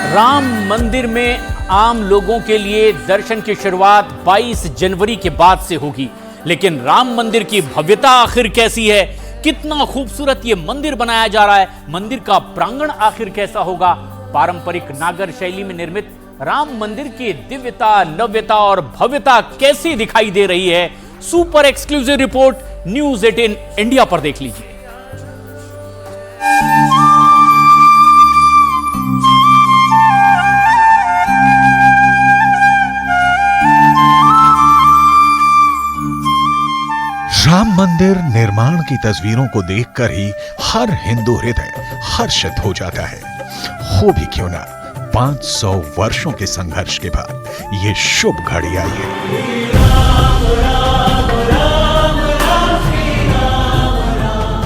राम मंदिर में आम लोगों के लिए दर्शन की शुरुआत 22 जनवरी के बाद से होगी, लेकिन राम मंदिर की भव्यता आखिर कैसी है? कितना खूबसूरत ये मंदिर बनाया जा रहा है? मंदिर का प्रांगण आखिर कैसा होगा? पारंपरिक नागर शैली में निर्मित राम मंदिर की दिव्यता, नव्यता और भव्यता कैसी दिखाई दे रही है? Super exclusive report news 18 India पर देख लीजिए। राम मंदिर निर्माण की तस्वीरों को देखकर ही हर हिंदू हृदय हर्षित हो जाता है। हो भी क्यों ना, 500 वर्षों के संघर्ष के बाद ये शुभ घड़ी आई है।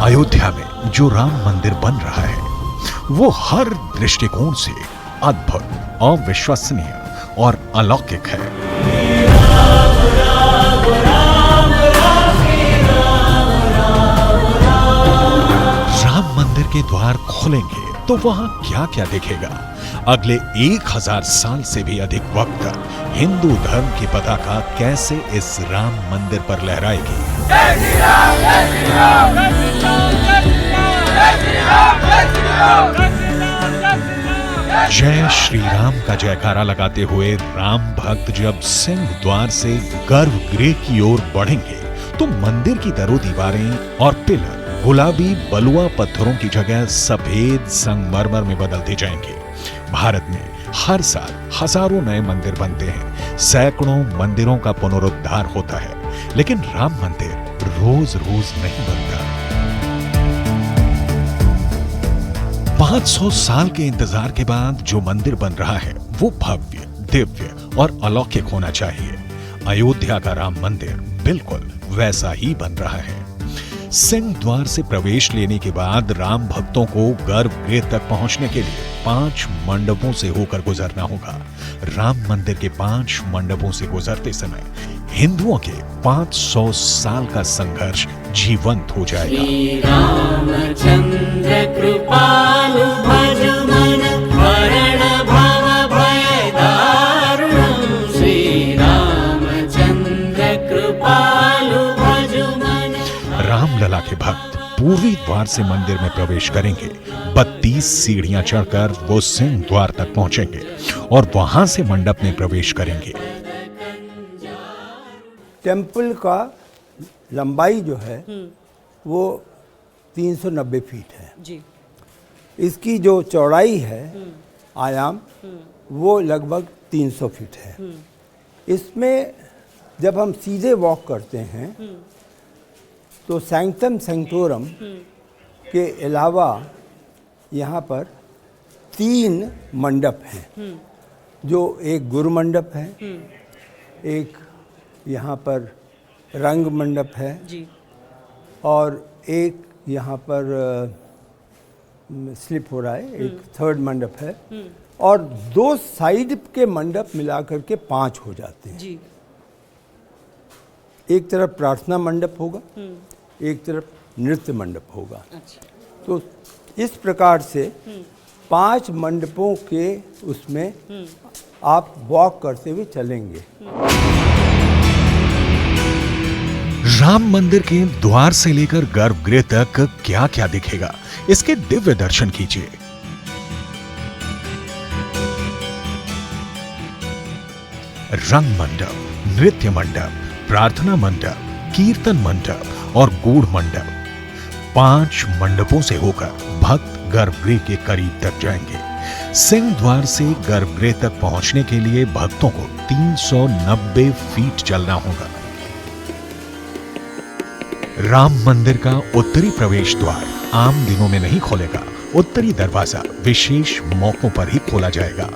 अयोध्या में जो राम मंदिर बन रहा है वो हर दृष्टिकोण से अद्भुत, अविश्वसनीय और अलौकिक है। राम मंदिर के द्वार खुलेंगे तो वहां क्या क्या दिखेगा? अगले 1000 साल से भी अधिक वक्त तक हिंदू धर्म की पताका कैसे इस राम मंदिर पर लहराएगी? जय श्री राम, जय श्री राम, जय श्री राम, जय श्री राम, जय श्री राम, जय श्री राम। जय श्री राम का जयकारा लगाते हुए राम भक्त जब सिंह द्वार से गर्भगृह की ओर बढ़ेंगे तो मंदिर की दरो दीवारें और पिलर गुलाबी बलुआ पत्थरों की जगह सफेद संगमरमर में बदलते जाएंगे। भारत में हर साल हजारों नए मंदिर बनते हैं, सैकड़ों मंदिरों का पुनरुद्धार होता है, लेकिन राम मंदिर रोज रोज नहीं बनता। 500 साल के इंतजार के बाद जो मंदिर बन रहा है वो भव्य, दिव्य और अलौकिक होना चाहिए। अयोध्या का राम मंदिर बिल्कुल वैसा ही बन रहा है। सिंह द्वार से प्रवेश लेने के बाद राम भक्तों को गर्भगृह तक पहुंचने के लिए 5 मंडपों से होकर गुजरना होगा। राम मंदिर के 5 मंडपों से गुजरते समय हिंदुओं के 500 साल का संघर्ष जीवंत हो जाएगा। श्री रामचंद्र कृपालु भज मन हरण भव भय दारुणं। श्री रामचंद्र कृपालु भज मन। रामलला के भक्त पूर्वी द्वार से मंदिर में प्रवेश करेंगे। 32 सीढ़ियां चढ़कर वो सिंह द्वार तक पहुंचेंगे और वहां से मंडप में प्रवेश करेंगे। टेम्पल का लंबाई जो है वो 390 फीट है जी। इसकी जो चौड़ाई है आयाम वो लगभग 300 फीट है। इसमें जब हम सीधे वॉक करते हैं तो सैंक्टम सैंक्टोरम के अलावा यहाँ पर 3 मंडप हैं, जो एक गुरु मंडप है, एक यहाँ पर रंग मंडप है जी, और एक यहाँ पर स्लिप हो रहा है, एक 3rd मंडप है, और 2 साइड के मंडप मिलाकर के 5 हो जाते हैं जी। एक तरफ प्रार्थना मंडप होगा, एक तरफ नृत्य मंडप होगा। अच्छा। तो इस प्रकार से 5 मंडपों के उसमें आप वॉक करते हुए चलेंगे। राम मंदिर के द्वार से लेकर गर्भगृह तक क्या क्या दिखेगा, इसके दिव्य दर्शन कीजिए। रंग मंडप, नृत्य मंडप, प्रार्थना मंडप, कीर्तन मंडप और गूढ़ मंडप। 5 मंडपों से होकर भक्त गर्भगृह के करीब तक जाएंगे। सिंह द्वार से गर्भगृह तक पहुंचने के लिए भक्तों को 390 फीट चलना होगा। राम मंदिर का उत्तरी प्रवेश द्वार आम दिनों में नहीं खोलेगा। उत्तरी दरवाजा विशेष मौकों पर ही खोला जाएगा।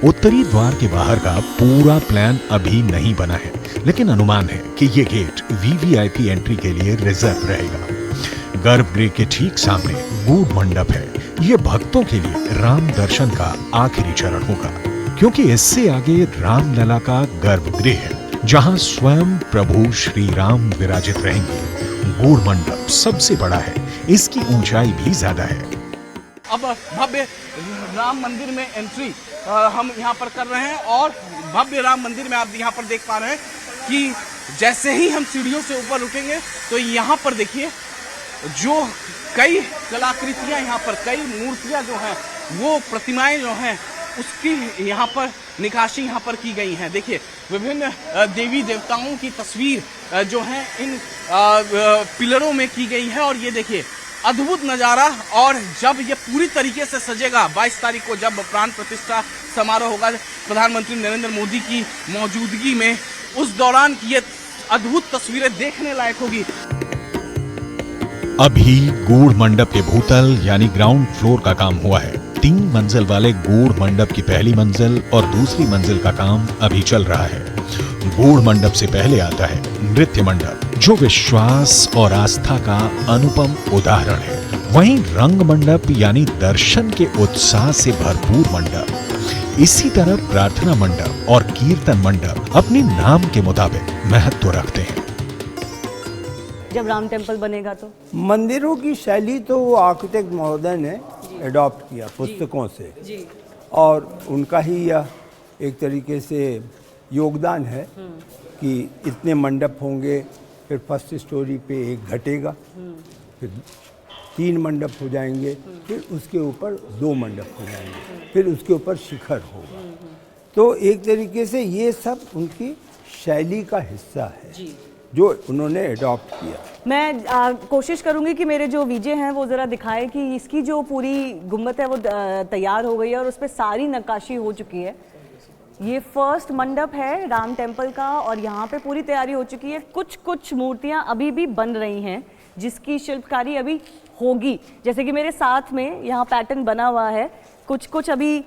उत्तरी द्वार के बाहर का पूरा प्लान अभी नहीं बना है, लेकिन अनुमान है कि ये गेट वीवीआईपी एंट्री के लिए रिजर्व रहेगा। गर्भगृह के ठीक सामने गूढ़ मंडप है। ये भक्तों के लिए राम दर्शन का आखिरी चरण होगा, क्योंकि इससे आगे रामलला का गर्भगृह है, जहां स्वयं प्रभु श्री राम विराजित रहेंगे। गूढ़ मंडप सबसे बड़ा है, इसकी ऊंचाई भी ज्यादा है। अब भव्य राम मंदिर में एंट्री हम यहाँ पर कर रहे हैं और भव्य राम मंदिर में आप यहाँ पर देख पा रहे हैं कि जैसे ही हम सीढ़ियों से ऊपर रुकेंगे तो यहाँ पर देखिए जो कई कलाकृतियाँ यहाँ पर कई मूर्तियाँ जो हैं वो प्रतिमाएं जो हैं उसकी यहाँ पर निकाशी यहाँ पर की गई हैं। देखिए विभिन्न देवी देवताओं की तस्वीर जो है इन पिलरों में की गई है और ये देखिए अद्भुत नज़ारा। और जब ये पूरी तरीके से सजेगा 22 तारीख को जब प्राण प्रतिष्ठा समारोह होगा प्रधानमंत्री नरेंद्र मोदी की मौजूदगी में, उस दौरान की ये अद्भुत तस्वीरें देखने लायक होगी। अभी गूढ़ मंडप के भूतल यानी ग्राउंड फ्लोर का काम हुआ है। 3 मंजिल वाले गूढ़ मंडप की पहली मंजिल और दूसरी मंजिल का काम अभी चल रहा है। गूढ़ मंडप से पहले आता है नृत्य मंडप, जो विश्वास और आस्था का अनुपम उदाहरण है। वहीं रंग मंडप यानी दर्शन के उत्साह से भरपूर मंडप। इसी तरह प्रार्थना मंडप और कीर्तन मंडप अपने नाम के मुताबिक महत्व रखते हैं। जब राम टेम्पल बनेगा तो मंदिरों की शैली तो वो आर्किटेक्ट महोदय ने एडॉप्ट किया पुस्तकों से जी। और उनका ही यह एक तरीके से योगदान है कि इतने मंडप होंगे, फिर फर्स्ट स्टोरी पे एक घटेगा, फिर 3 मंडप हो जाएंगे, फिर उसके ऊपर 2 मंडप हो जाएंगे, फिर उसके ऊपर शिखर होगा। तो एक तरीके से ये सब उनकी शैली का हिस्सा है जो उन्होंने अडॉप्ट किया। मैं कोशिश करूंगी कि मेरे जो वीजे हैं वो ज़रा दिखाएं कि इसकी जो पूरी गुम्बद है वो तैयार हो गई है और उस पर सारी नक्काशी हो चुकी है। ये फर्स्ट मंडप है राम टेम्पल का और यहाँ पे पूरी तैयारी हो चुकी है। कुछ मूर्तियाँ अभी भी बन रही हैं जिसकी शिल्पकारी अभी होगी। जैसे कि मेरे साथ में यहाँ पैटर्न बना हुआ है, कुछ अभी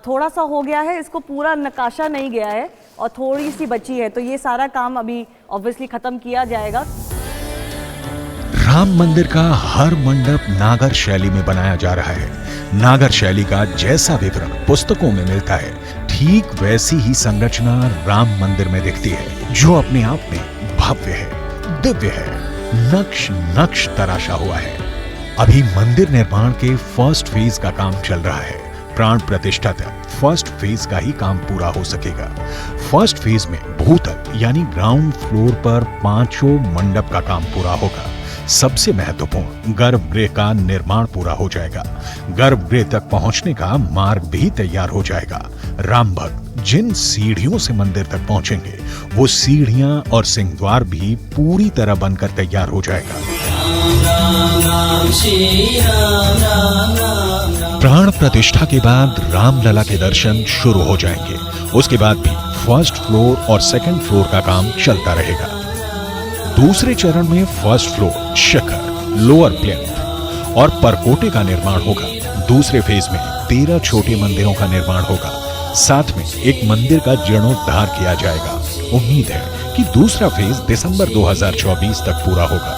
थोड़ा सा हो गया है, इसको पूरा नक्काशा नहीं गया है और थोड़ी सी बची है। तो ये सारा काम अभी ऑब्वियसली खत्म किया जाएगा। राम मंदिर का हर मंडप नागर शैली में बनाया जा रहा है। नागर शैली का जैसा विवरण पुस्तकों में मिलता है, ठीक वैसी ही संरचना राम मंदिर में दिखती है, जो अपने आप में भव्य है, दिव्य है, नक्श नक्श तराशा हुआ है। अभी मंदिर निर्माण के फर्स्ट फेज का काम चल रहा है। प्राण प्रतिष्ठा तक फर्स्ट फेज का ही काम पूरा हो सकेगा। फर्स्ट फेज में भूतल यानी ग्राउंड फ्लोर पर 5 मंडप का काम पूरा होगा। सबसे महत्वपूर्ण गर्भगृह का निर्माण पूरा हो जाएगा। गर्भगृह तक पहुंचने का मार्ग भी तैयार हो जाएगा। राम भक्त जिन सीढ़ियों से मंदिर तक पहुंचेंगे वो सीढ़ियां और सिंहद्वार भी पूरी तरह बनकर तैयार हो जाएगा। प्राण प्रतिष्ठा के बाद रामलला के दर्शन शुरू हो जाएंगे। उसके बाद भी फर्स्ट फ्लोर और सेकंड फ्लोर का काम चलता रहेगा। दूसरे चरण में फर्स्ट फ्लोर, शिखर, लोअर प्लिंथ और परकोटे का निर्माण होगा। दूसरे फेज में 13 छोटे मंदिरों का निर्माण होगा। साथ में एक मंदिर का जीर्णोद्धार किया जाएगा। उम्मीद है कि दूसरा फेज दिसंबर 2024 तक पूरा होगा।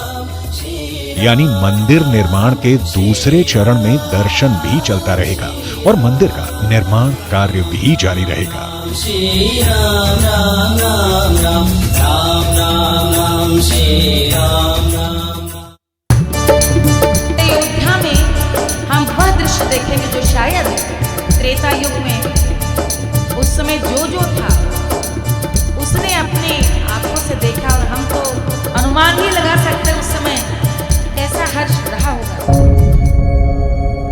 यानी मंदिर निर्माण के दूसरे चरण में दर्शन भी चलता रहेगा और मंदिर का निर्माण कार्य भी जारी रहेगा। श्री राम राम राम राम राम राम राम श्री राम राम। अयोध्या में हम वह दृश्य देखेंगे जो शायद त्रेता युग में उस समय जो था उसने अपने आंखों से देखा और हम तो अनुमान ही लगा सकते हैं उस समय कैसा हर्ष रहा होगा।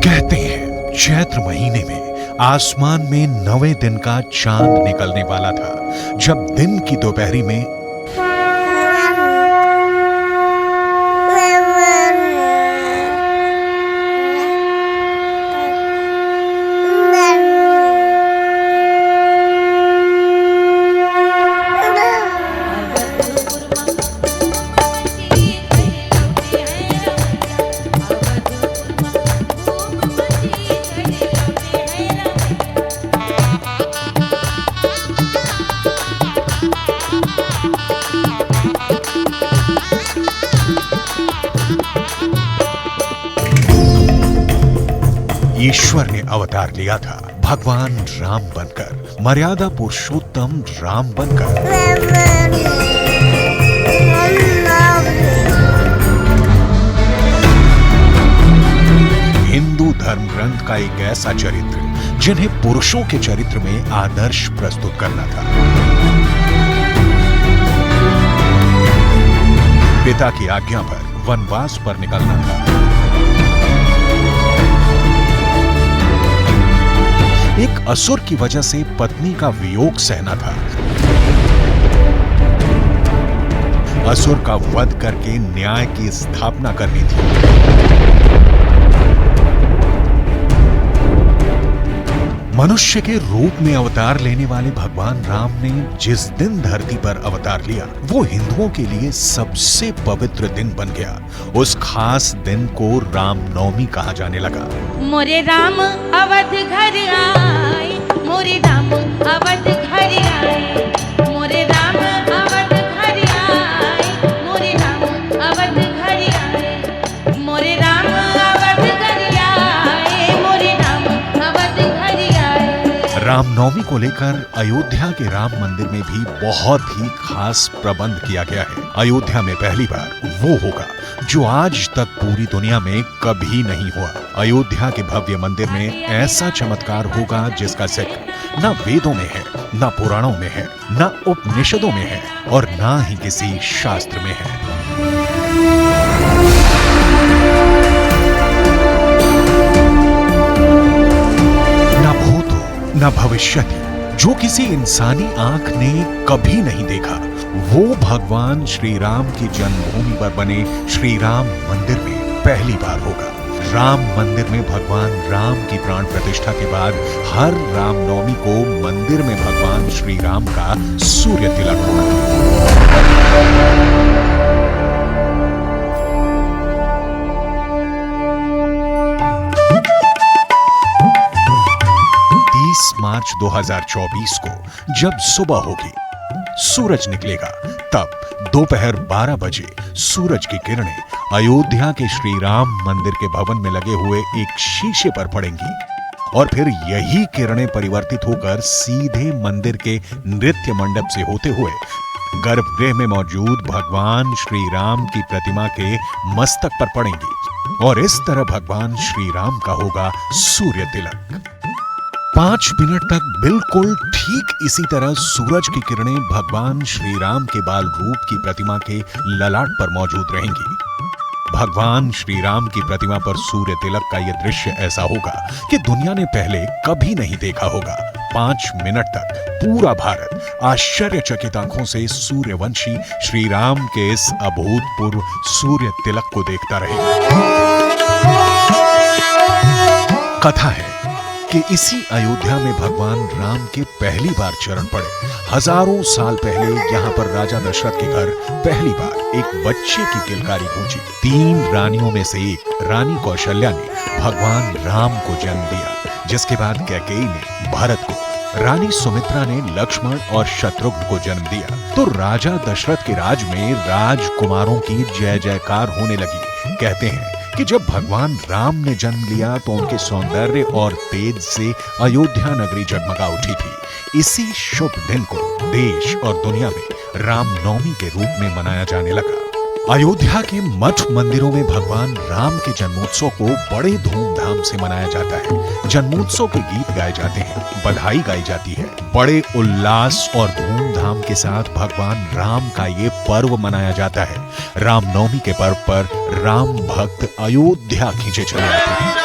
कहते हैं चैत्र महीने में आसमान में 9वें दिन का चांद निकलने वाला था, जब दिन की दोपहरी में ईश्वर ने अवतार लिया था भगवान राम बनकर, मर्यादा पुरुषोत्तम राम बनकर। हिंदू धर्म ग्रंथ का एक ऐसा चरित्र जिन्हें पुरुषों के चरित्र में आदर्श प्रस्तुत करना था। पिता की आज्ञा पर वनवास पर निकलना था। एक असुर की वजह से पत्नी का वियोग सहना था। असुर का वध करके न्याय की स्थापना करनी थी। मनुष्य के रूप में अवतार लेने वाले भगवान राम ने जिस दिन धरती पर अवतार लिया, वो हिंदुओं के लिए सबसे पवित्र दिन बन गया। उस खास दिन को रामनवमी कहा जाने लगा। मोरे राम अवध घर आए, मोरे राम अवध घर आए, मोरे राम अवध घर आए, मोरे राम अवध घर आए, मोरे राम अवध घर आए, मोरे राम अवध घर आए। रामनवमी को लेकर अयोध्या के राम मंदिर में भी बहुत ही खास प्रबंध किया गया है। अयोध्या में पहली बार वो होगा जो आज तक पूरी दुनिया में कभी नहीं हुआ। अयोध्या के भव्य मंदिर में ऐसा चमत्कार होगा जिसका जिक्र न वेदों में है, न पुराणों में है, न उपनिषदों में है और न ही किसी शास्त्र में है। न भूतो न भविष्यति, जो किसी इंसानी आंख ने कभी नहीं देखा, वो भगवान श्री राम की जन्मभूमि पर बने श्री राम मंदिर में पहली बार होगा। राम मंदिर में भगवान राम की प्राण प्रतिष्ठा के बाद हर रामनवमी को मंदिर में भगवान श्री राम का सूर्य तिलक होगा। 30 मार्च 2024 को जब सुबह होगी, सूरज निकलेगा, तब दोपहर 12 बजे सूरज की किरणें अयोध्या के श्री राम मंदिर के भवन में लगे हुए एक शीशे पर पड़ेंगी और फिर यही किरणें परिवर्तित होकर सीधे मंदिर के नृत्य मंडप से होते हुए गर्भगृह में मौजूद भगवान श्री राम की प्रतिमा के मस्तक पर पड़ेंगी और इस तरह भगवान श्री राम का होगा सूर्य तिलक। 5 मिनट तक बिल्कुल ठीक इसी तरह सूरज की किरणें भगवान श्री राम के बाल रूप की प्रतिमा के ललाट पर मौजूद रहेंगी। भगवान श्री राम की प्रतिमा पर सूर्य तिलक का यह दृश्य ऐसा होगा कि दुनिया ने पहले कभी नहीं देखा होगा। 5 मिनट तक पूरा भारत आश्चर्यचकित आंखों से सूर्यवंशी श्री राम के इस अभूतपूर्व सूर्य तिलक को देखता रहेगा। कथा है कि इसी अयोध्या में भगवान राम के पहली बार चरण पड़े। हजारों साल पहले यहाँ पर राजा दशरथ के घर पहली बार एक बच्चे की किलकारी गूंजी। 3 रानियों में से एक रानी कौशल्या ने भगवान राम को जन्म दिया, जिसके बाद कैकेयी ने भरत को, रानी सुमित्रा ने लक्ष्मण और शत्रुघ्न को जन्म दिया। तो राजा दशरथ के राज में राजकुमारों की जय जयकार होने लगी। कहते हैं कि जब भगवान राम ने जन्म लिया तो उनके सौंदर्य और तेज से अयोध्या नगरी जगमगा उठी थी। इसी शुभ दिन को देश और दुनिया में रामनवमी के रूप में मनाया जाने लगा। अयोध्या के मठ मंदिरों में भगवान राम के जन्मोत्सव को बड़े धूमधाम से मनाया जाता है। जन्मोत्सव के गीत गाए जाते हैं, बधाई गाई जाती है। बड़े उल्लास और धूमधाम के साथ भगवान राम का ये पर्व मनाया जाता है। रामनवमी के पर्व पर राम भक्त अयोध्या खींचे चले आते हैं।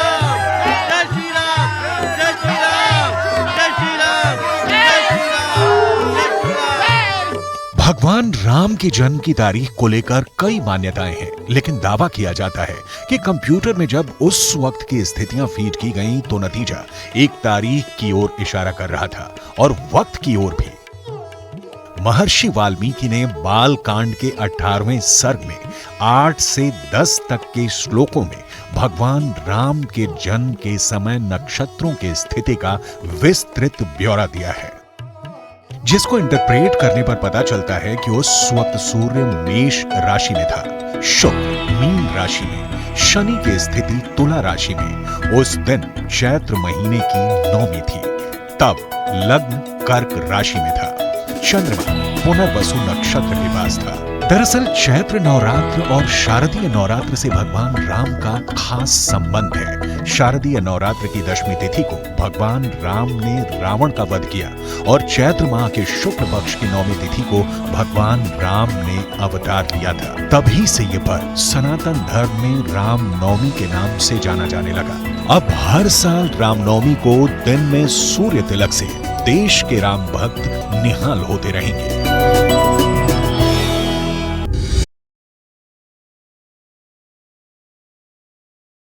भगवान राम के जन्म की तारीख को लेकर कई मान्यताएं हैं, लेकिन दावा किया जाता है कि कंप्यूटर में जब उस वक्त की स्थितियां फीड की गईं तो नतीजा एक तारीख की ओर इशारा कर रहा था और वक्त की ओर भी। महर्षि वाल्मीकि ने बाल कांड के 18वें सर्ग में 8 से 10 तक के श्लोकों में भगवान राम के जन्म के समय नक्षत्रों की स्थिति का विस्तृत ब्यौरा दिया है, जिसको इंटरप्रेट करने पर पता चलता है कि उस वक्त सूर्य मेष राशि में था, शुक्र मीन राशि में, शनि की स्थिति तुला राशि में। उस दिन चैत्र महीने की नौमी थी, तब लग्न कर्क राशि में था, चंद्रमा पुनर्वसु नक्षत्र के पास था। दरअसल चैत्र नवरात्र और शारदीय नवरात्र से भगवान राम का खास संबंध है। शारदीय नवरात्र की दशमी तिथि को भगवान राम ने रावण का वध किया और चैत्र माह के शुक्ल पक्ष की नवमी तिथि को भगवान राम ने अवतार लिया था। तभी से ये पर्व सनातन धर्म में राम नवमी के नाम से जाना जाने लगा। अब हर साल रामनवमी को दिन में सूर्य तिलक से देश के राम भक्त निहाल होते रहेंगे।